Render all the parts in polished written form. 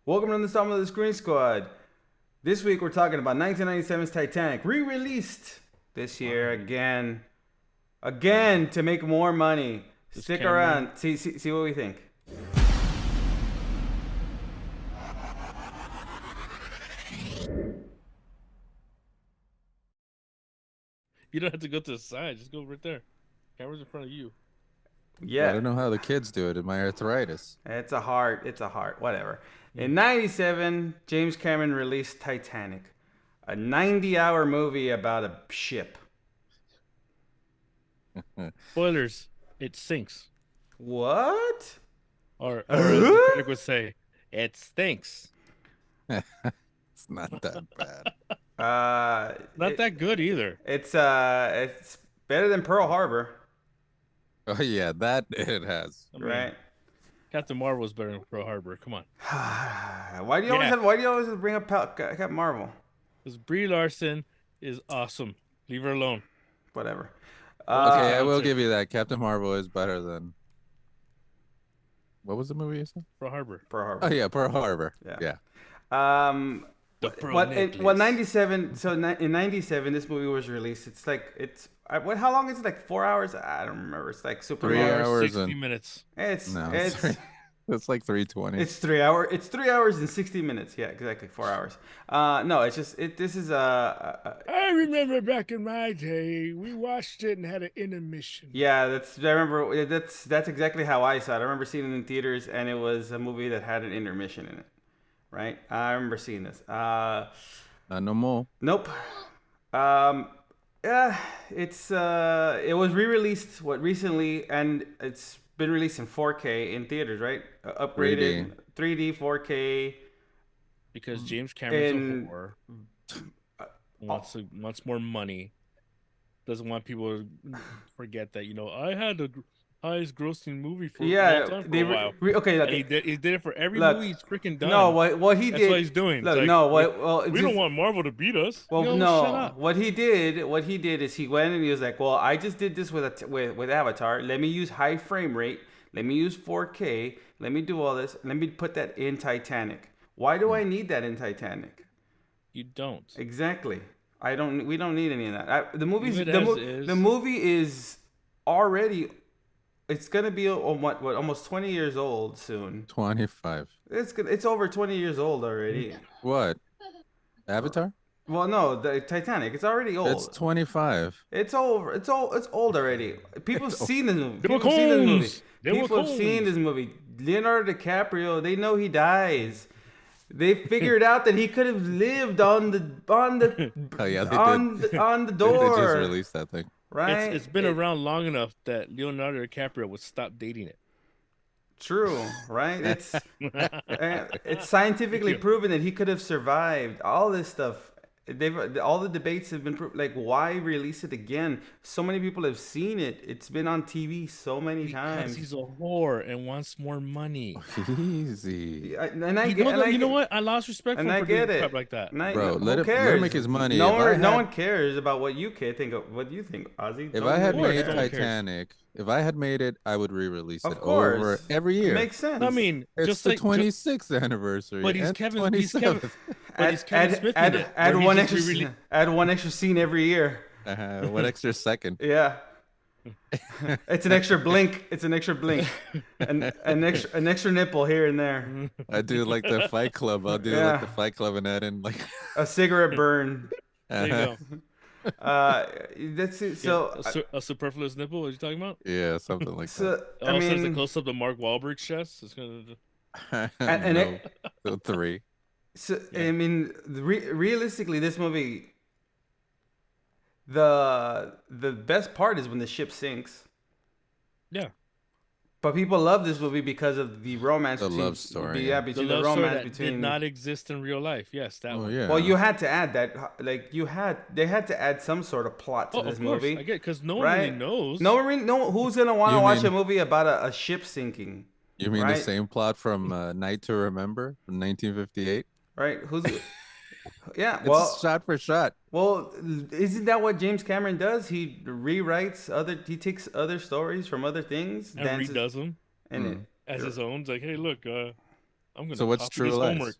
Welcome to the installment of the Screen Squad. This week we're talking about 1997's Titanic, re-released this year again to make more money. This Stick Cameron. around, see what we think. You don't have to go to the side. Just go right there. Camera's in front of you. I Yeah, don't know how the kids do it in my arthritis. it's a heart, whatever. Mm. In 97, James Cameron released Titanic, a 90-hour movie about a ship. Spoilers. It sinks. What? Or as the critic would say, it stinks. It's not that bad. Not that good either. It's better than Pearl Harbor, Oh yeah, that it has. I mean, right? Captain Marvel was better than Pearl Harbor. Come on. Why do you Yeah. always bring up Captain Marvel? Because Brie Larson is awesome. Leave her alone. Whatever. Okay, I will Concert. give you that. Captain Marvel is better than what was the movie you said? Pearl Harbor. Pearl Harbor. Oh yeah, Pearl Harbor. Yeah. Yeah. The Pearl What? Necklace. 97. So in 97, this movie was released. It's like what? How long is it? Like 4 hours? I don't remember. It's like super 3 long. hours 60 and- minutes. It's No, it's it's like 3:20. it's 3 hour. It's 3 hours and 60 minutes. Yeah, exactly 4 hours. No, it's just This is I remember back in my day, we watched it and had an intermission. Yeah, I remember that's exactly how I saw it. I remember seeing it in theaters, and it was a movie that had an intermission in it. Right? I remember seeing this. Not no more. Nope. Yeah, it was re-released recently, and it's been released in 4K in theaters, right? Upgraded 3D 4K. Because James Cameron's In- a whore. Wants more money. Doesn't want people to forget that, I had the highest grossing movie for a long Yeah, time for they a while. okay. Look, And he did it for every Look, movie he's freaking done. no, what he That's did. what he's doing. Look, It's like, no, what? Well, we don't want Marvel to beat us. Well, Shut no. up. What he did is he went and he was like, "Well, I just did this with Avatar. Let me use high frame rate. Let me use 4K. Let me do all this. Let me put that in Titanic. Why do I need that in Titanic? You don't. Exactly. I don't. We don't need any of that. The movie's Leave it as is. the movie is already. It's gonna be what almost 20 years old soon. 25. It's over 20 years old already. What? Avatar? Well, no, the Titanic. It's already old. It's 25. It's over. It's old already. People have seen this movie. They were People have seen this movie. coons. They were People have seen coons. this movie. Leonardo DiCaprio. They know he dies. They figured out that he could have lived on the Oh yeah, they on did. on the They door. just released that thing. Right. It's been around long enough that Leonardo DiCaprio would stop dating it. True. Right. It's scientifically proven that he could have survived all this stuff. All the debates have been like, why release it again? So many people have seen it. It's been on TV so many Because times. he's a whore and wants more money. Easy. You know what? I lost respect for And him I for get doing it. crap like that. Bro, who let him cares? make his money. No If I one, no had- one cares about what you think. What you think, Ozzy? If No I had one made cares. cares. Titanic, if I had made it, I would re-release Of it course, over every year. Makes sense. I mean, It's just the like 26th anniversary. But he's and Kevin- he's Kevin- 27th. but he's Kevin Smith in it, add where he one just extra, re-rele- add one extra scene every year. What extra second? Yeah. It's an extra blink. It's an extra blink. An extra nipple here and there. I do like the Fight Club. I'll do Yeah. like the Fight Club and add in like. A cigarette burn. there you go. That's it. So, A superfluous nipple. What are you talking about? Yeah, something like so Oh, I so there's a mean, close up of Mark Wahlberg's chest. It's gonna. that. and No, so 3. I mean, realistically, this movie. The best part is when the ship sinks. Yeah. But people love this movie because of the romance. The between, love story, Yeah, yeah. between The the, love story romance that between. did not exist in real life. Yes, that Oh one. yeah. Well, you had to add that. Like they had to add some sort of plot to Oh, this of course. movie. I get because no one right? really knows. No, who's gonna want to You watch mean- a movie about a ship sinking? You mean right? the same plot from Night to Remember from 1958? Right? Who's? Yeah. It's Well, shot for shot. well, isn't that what James Cameron does? He rewrites he takes other stories from other things, and redoes them in it. Mm. as his own. It's like, hey, look, I'm gonna So what's copy True his Lies? homework.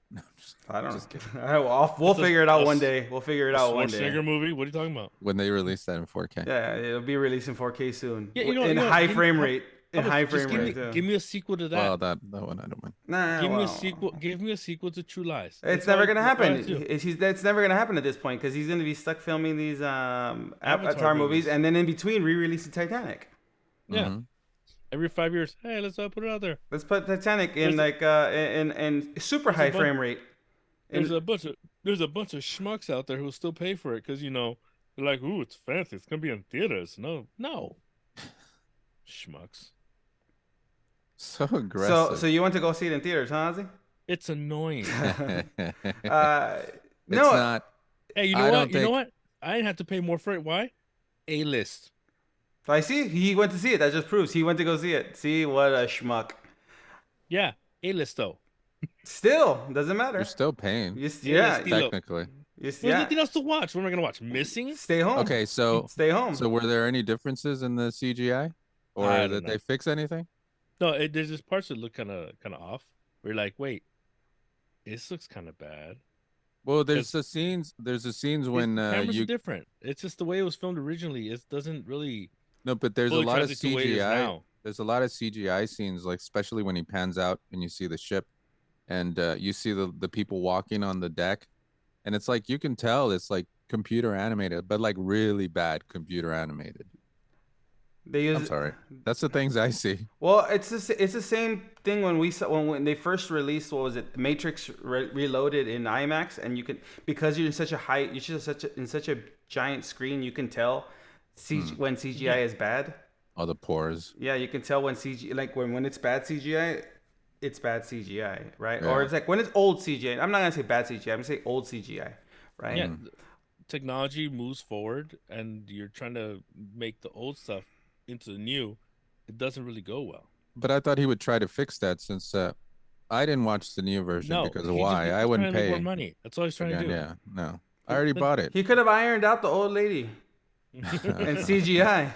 No, I don't just kidding. know. We'll It's a- figure it out a one s- day. We'll figure it A out one day. Schwarzenegger movie? What are you talking about? When they release that in 4K. Yeah, it'll be released in 4K soon. Yeah, you know, In you know, high give me- frame how- rate. how In about high just frame rate too. give me a sequel to that. Well, that one I don't mind. Nah, Give me a well, sequel. Give me a sequel to True Lies. it's That's all never I- gonna that's all I happen. do. That's never gonna happen at this point because he's gonna be stuck filming these Avatar movies, movies. and then in between re-releasing Titanic. Yeah. Mhm. Every 5 years, hey, let's put it out there. Let's put Titanic in There's a- in super there's a high bun- frame rate. There's a bunch of schmucks out there who'll still pay for it because they're like, ooh, it's fancy. It's gonna be in theaters. No, schmucks. So So aggressive. you went to go see it in theaters, huh, Ozzy? It's annoying. It's No, not. Hey, you know I what? don't You know think- what? I didn't have to pay more for it. Why? A-list. I see. He went to see it. That just proves he went to go see it. See what a schmuck. Yeah, A-list though. Still doesn't matter. You're still paying, Yeah, Estilo. technically. There's yeah. nothing else to watch. What am I gonna watch? Missing? Stay home. Okay, so Stay home. were there any differences in the CGI, or I don't did know. they fix anything? No, there's just parts that look kind of off. We're like, wait, this looks kind of bad. Well, there's the scenes. There's the scenes when the cameras you are different. It's just the way it was filmed originally. It doesn't really no, but there's a fully lot of translate to the way it is CGI. now. There's a lot of CGI scenes, like especially when he pans out and you see the ship, and you see the people walking on the deck, and it's like you can tell it's like computer animated, but like really bad computer animated. They use. I'm sorry, that's the things I see. Well, it's the same thing when we saw when they first released, what was it, Matrix Reloaded in IMAX, and you can, because you're in such a high, you're just in such a giant screen, you can tell when CGI is bad. All the pores. Yeah, you can tell when CGI, like when it's bad CGI, it's bad CGI, right? Yeah. Or it's like when it's old CGI. I'm not gonna say bad CGI. I'm gonna say old CGI, right? Yeah, technology moves forward, and you're trying to make the old stuff into the new. It doesn't really go well. But I thought he would try to fix that since I didn't watch the new version No, because of he's why. just I trying wouldn't to make pay. more money. That's all he's trying to do. Yeah, no. I already bought it. He could have ironed out the old lady and CGI.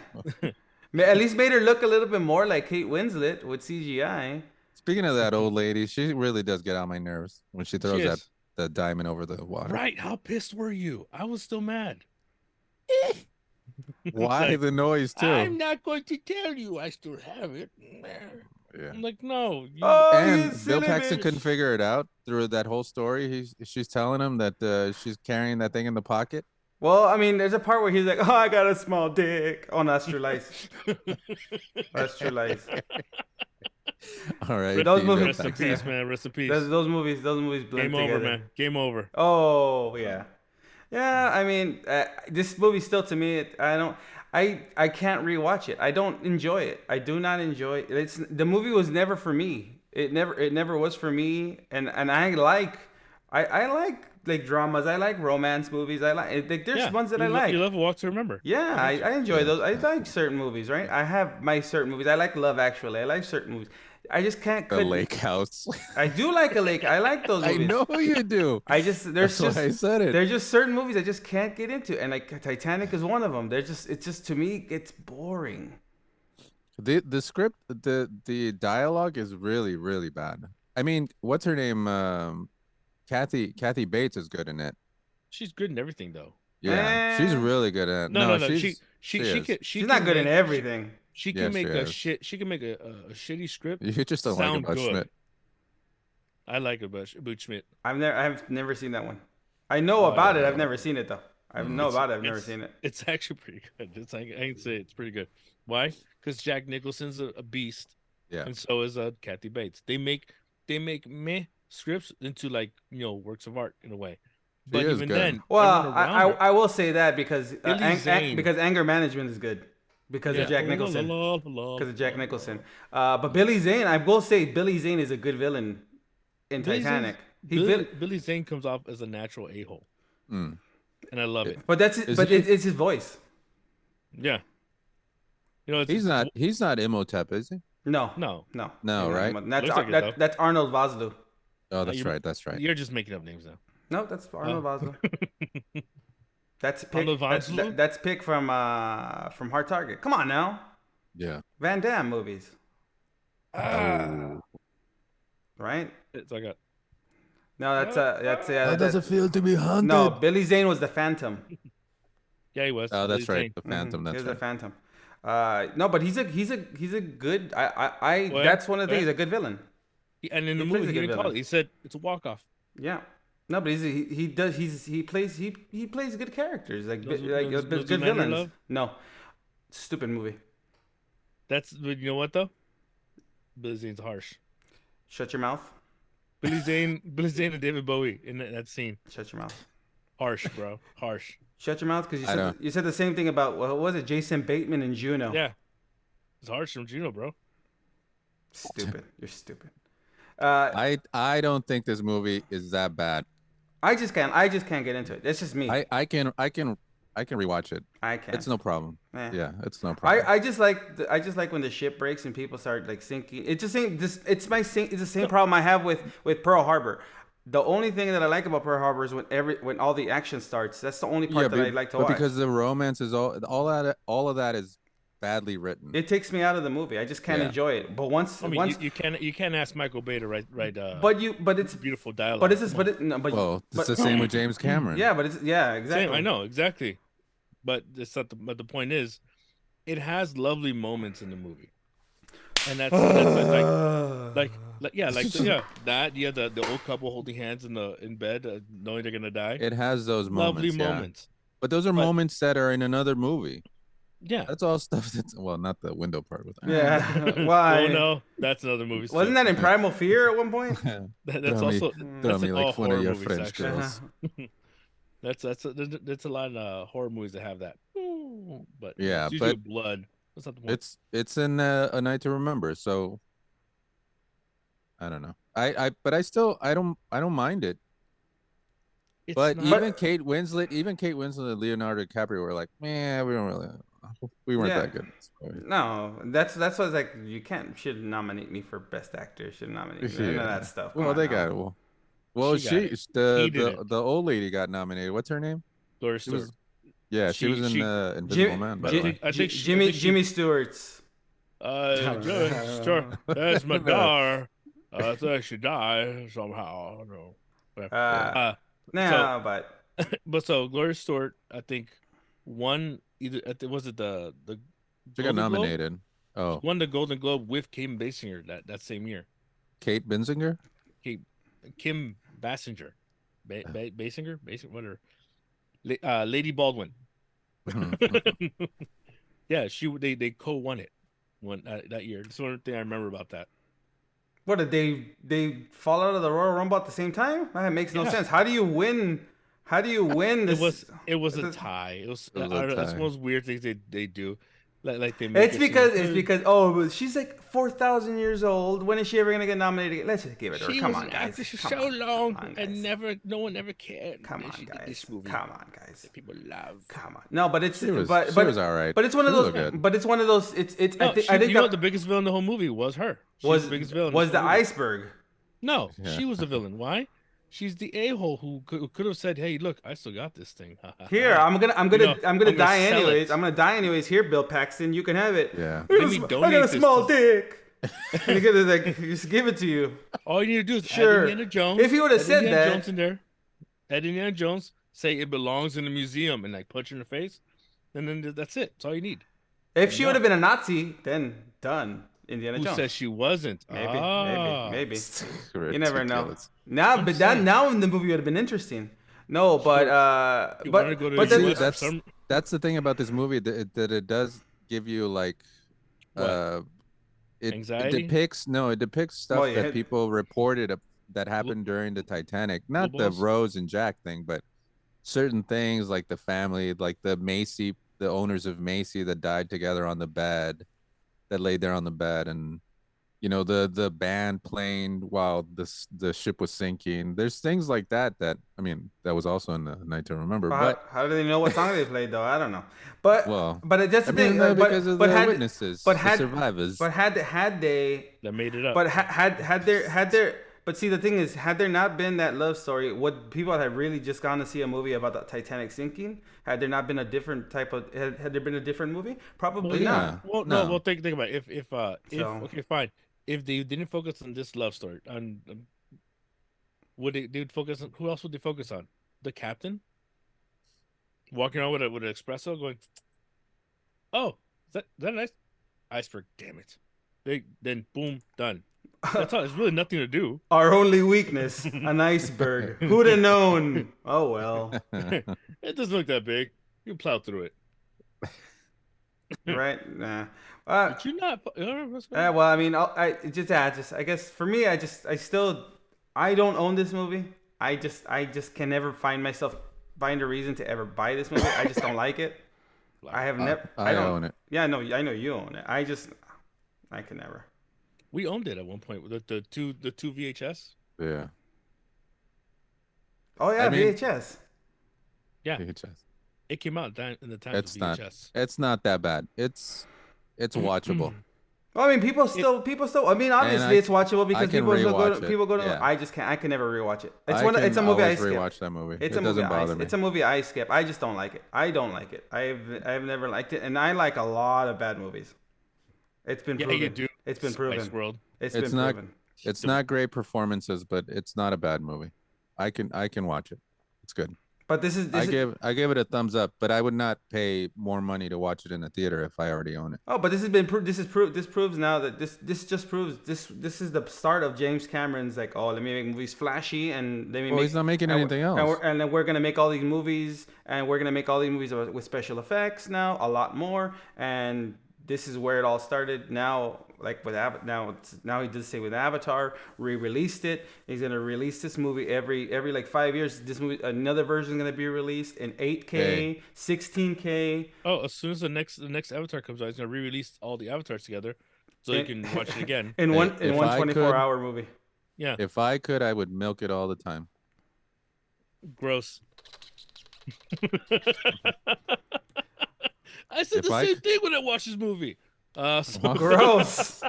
At least made her look a little bit more like Kate Winslet with CGI. Speaking of that old lady, she really does get on my nerves when she throws is. the diamond over the water. Right? How pissed were you? I was still mad. Why Like, the noise too? I'm not going to tell you. I still have it. Yeah. I'm like, no. Oh, And you Bill silly Paxton bitch. couldn't figure it out through that whole story. She's telling him that she's carrying that thing in the pocket. Well, I mean, there's a part where he's like, "Oh, I got a small dick." Oh, no, that's True Lies. That's True Lies. All right. Those Bill movies- Rest in Paxton. peace, man. Rest in peace. Those movies blend Game over, together. man. Game over. Oh yeah, yeah. I mean, this movie still to me, I can't rewatch it. I don't enjoy it. I do not enjoy it. The movie was never for me. It never was for me. And I like dramas. I like romance movies. There's ones that I like. You love Walk to Remember. Yeah, I enjoy those. I like certain movies, right? I have my certain movies. I like Love Actually. I like certain movies. I just can't. The Lake House. I do like a lake. I like those I movies. know you do. There's That's just why I said it. there's just certain movies I just can't get into, and like Titanic is one of them. It's just to me it's boring. The script, the dialogue is really, really bad. I mean, what's her name? Kathy Bates is good in it. She's good in everything, though. Yeah, she's really good at it. No. She's She's not good in everything. She Yes, can make she a is. shit. She can make a shitty script. You just don't like sound about good. Schmidt. I like about Schmidt. I've never seen that one. I know Oh, about yeah. it. I've never seen it though. I know about it. I've never seen it. It's actually pretty good. I can say it's pretty good. Why? Because Jack Nicholson's a beast, Yeah. and so is Kathy Bates. They make meh scripts into works of art in a way. But is even good. then, Well, everyone around her- I will say that because Billy Zane. because anger management is good because of Jack Nicholson. Because of Jack Nicholson. But Billy Zane, I will say Billy Zane is a good villain in Billy Titanic. Billy Zane comes off as a natural a-hole, Mm. and I love it. But it's his voice. Yeah, it's He's not Imhotep, is he? No, No, no, No, He's not right? someone- That's Looks like it, though. that's Arnold Vosloo. Oh, that's you- right. That's right. you're just making up names now. No, that's Arnold Vosloo. That's pick. Arnold That's, Vosloo? that's pick from Hard Target. Come on now, Yeah. Van Damme movies. Oh. right? It's like a No, that's How does it feel to be hunted? no. Billy Zane was the Phantom. yeah, he was. Oh, Billy that's right. Zane. The Phantom. He That's was the right. Phantom. No, but he's a good. Well, That's one of the things. well, He's a good villain. and in He the plays movie, a he good didn't call villain. it. He said it's a walk off. Yeah. No, but he does he plays good characters like No, good Zoolander villains. love. No, stupid movie. That's but you know what though. Billy Zane's harsh. Shut your mouth. Billy Zane, and David Bowie in that scene. Shut your mouth. Harsh, bro. Harsh. Shut your mouth because I don't. you said the same thing about what was it? Jason Bateman and Juno. Yeah, it's harsh from Juno, bro. Stupid. You're stupid. I don't think this movie is that bad. I just can't get into it. It's just me. I can rewatch it. I can't. It's no problem. Eh. Yeah, it's no problem. I just like when the ship breaks and people start like sinking. It just ain't this. It's the same problem I have with Pearl Harbor. The only thing that I like about Pearl Harbor is when all the action starts. That's the only part that I like to watch. because the romance is all of that is badly written. It takes me out of the movie. I just can't enjoy it. But once, I mean, you can't ask Michael Bay to write. but it's beautiful dialogue. But it's just, but it, no, but Well, it's but, the same with James Cameron. Yeah, but it's exactly. Same, I know exactly, but it's not. But the point is, it has lovely moments in the movie, and that's like the old couple holding hands in bed, knowing they're gonna die. It has those Lovely moments. Yeah. moments. But those are moments that are in another movie. Yeah. That's all stuff that's not the window part with Yeah. Why? Oh no, that's another movie. Wasn't that in Primal Fear at one point? That's Throw also me in like all one of horror your movies, French actually. girls. That's a lot of horror movies that have that. But Yeah, it's usually but blood. That's not the point. It's in A Night to Remember, so I don't know. But I don't mind it. It's But not, even Kate Winslet and Leonardo DiCaprio were like, man, we weren't that good. No, that's what it's like. You should nominate me for best actor. Should nominate me. None of that stuff. Well, they got it. Well, the old lady got nominated. What's her name? Doris She was, Stewart. yeah, she was in Invisible Man. By the way. I think Jimmy Stewart's. Sure, that's my daughter. I think she died somehow. I don't know. But so Gloria Stewart, I think, won either. Was it the She got Golden Globe? nominated. Oh, Won the Golden Globe with Kim Basinger that same year. Kate Binsinger. Kim Basinger, Basinger, whatever. Lady Baldwin. Yeah, they co-won it that year. That's one thing I remember about that. What did they fall out of the Royal Rumble at the same time? That makes no sense. How do you win? How do you win this? It was a tie. That's one of those weird things they do. Like they It's because she's like 4,000 years old. When is she ever gonna get nominated? Let's just give it to her. Come on, guys. So long, and no one ever cared. Come on, guys. Come on, guys. People love. Come on. No, but She was all right. But it's one of those. But it's one of those. I think the biggest villain in the whole movie was her. The biggest villain. Was the iceberg? No, she was the villain. Why? She's the a-hole who could have said, "Hey, look, I still got this thing." Here, I'm gonna die anyways. I'm gonna die anyways. Here, Bill Paxton, you can have it. Yeah. I got a small dick. And he could like just give it to you. All you need to do is Sure. add Indiana Jones. If he would have said Indiana that, Jones in there, add Indiana Jones, say it belongs in the museum, and like punch her in the face, and then that's it. That's all you need. if she would have been a Nazi, then done. Indiana Who Jones. says she wasn't? Maybe. You never know. Ridiculous. Now, but that now in the movie would have been interesting. No, but That's the thing about this movie that it does give you like Anxiety? It depicts stuff that it- people reported that happened during the Titanic. Not the Rose and Jack thing, but certain things like the family, like the owners of Macy that died together on the bed, that laid there on the bed, and the band playing while the ship was sinking. There's things like that that was also in the Night to Remember. But how do they know what song they played though? I don't know. But that's the thing. Because of the witnesses, the survivors. But had they that made it up. But had there. But see, the thing is, had there not been that love story, would people have really just gone to see a movie about the Titanic sinking? Had there not been a different type of, had there been a different movie? Probably not. Well, no. Well, think about it. If okay, fine. if they didn't focus on this love story, on would they'd focus on who else would they focus on? The captain walking around with an espresso, going, "Oh, is that nice iceberg? Damn it!" Then boom, done. That's all. There's really nothing to do. Our only weakness, an iceberg. Who'd have known? Oh well. It doesn't look that big. You can plow through it. Right? Nah. Did you not? Well, I mean, I guess for me, I don't own this movie. I just can never find a reason to ever buy this movie. I just don't like it. I have never. I own it. Yeah, I know you own it. I can never. We owned it at one point with the two VHS. Yeah. Oh yeah, VHS. Yeah. VHS. It came out in the time of VHS. It's not that bad. It's watchable. Well, I mean, people still. I mean, obviously, it's watchable because people go to. Yeah. I just can't. I can never rewatch it. It's a movie I skip. Rewatch that movie. It doesn't bother me. It's a movie I skip. I just don't like it. I don't like it. I've never liked it, and I like a lot of bad movies. It's been proven. You do. It's been proven. Spice World. It's been proven. It's not great performances, but it's not a bad movie. I can watch it. It's good. But I give it a thumbs up, but I would not pay more money to watch it in a theater if I already own it. Oh, but this proves now that this just proves this is the start of James Cameron's like, oh, let me make movies flashy and let me. Well, he's not making anything else. And then we're gonna make all these movies, and we're gonna make all these movies with special effects now, a lot more, and this is where it all started. Now, like with now he did say with Avatar, re-released it. He's gonna release this movie every like 5 years. This movie, another version is gonna be released in 8K, 16K. Oh, as soon as the next Avatar comes out, he's gonna re-release all the Avatars together, so you can watch it again in one 24-hour movie. Yeah. If I could, I would milk it all the time. Gross. I said the same thing when I watched this movie. Gross.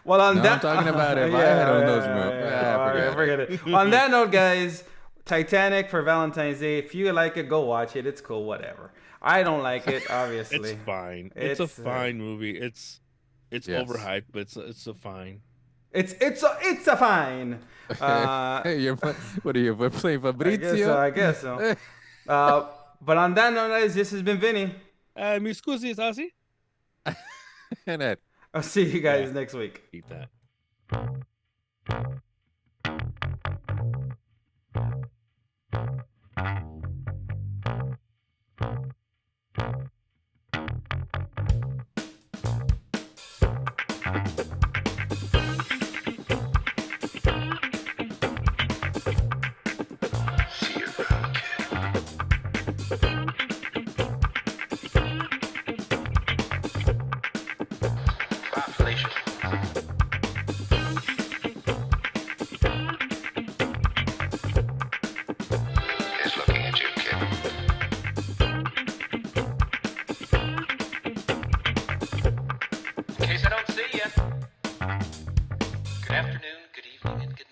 Well, I'm talking about if I had on those movies. Forget it. On that note, guys, Titanic for Valentine's Day. If you like it, go watch it. It's cool. Whatever. I don't like it. Obviously, it's fine. It's a fine movie. It's overhyped, but it's a fine. It's a fine. Hey, what are you playing Fabrizio? I guess so. But on that note, guys, this has been Vinny. Mi scusi, Sasi. And Ed. I'll see you guys next week. Eat that. Good afternoon, good evening, and good night.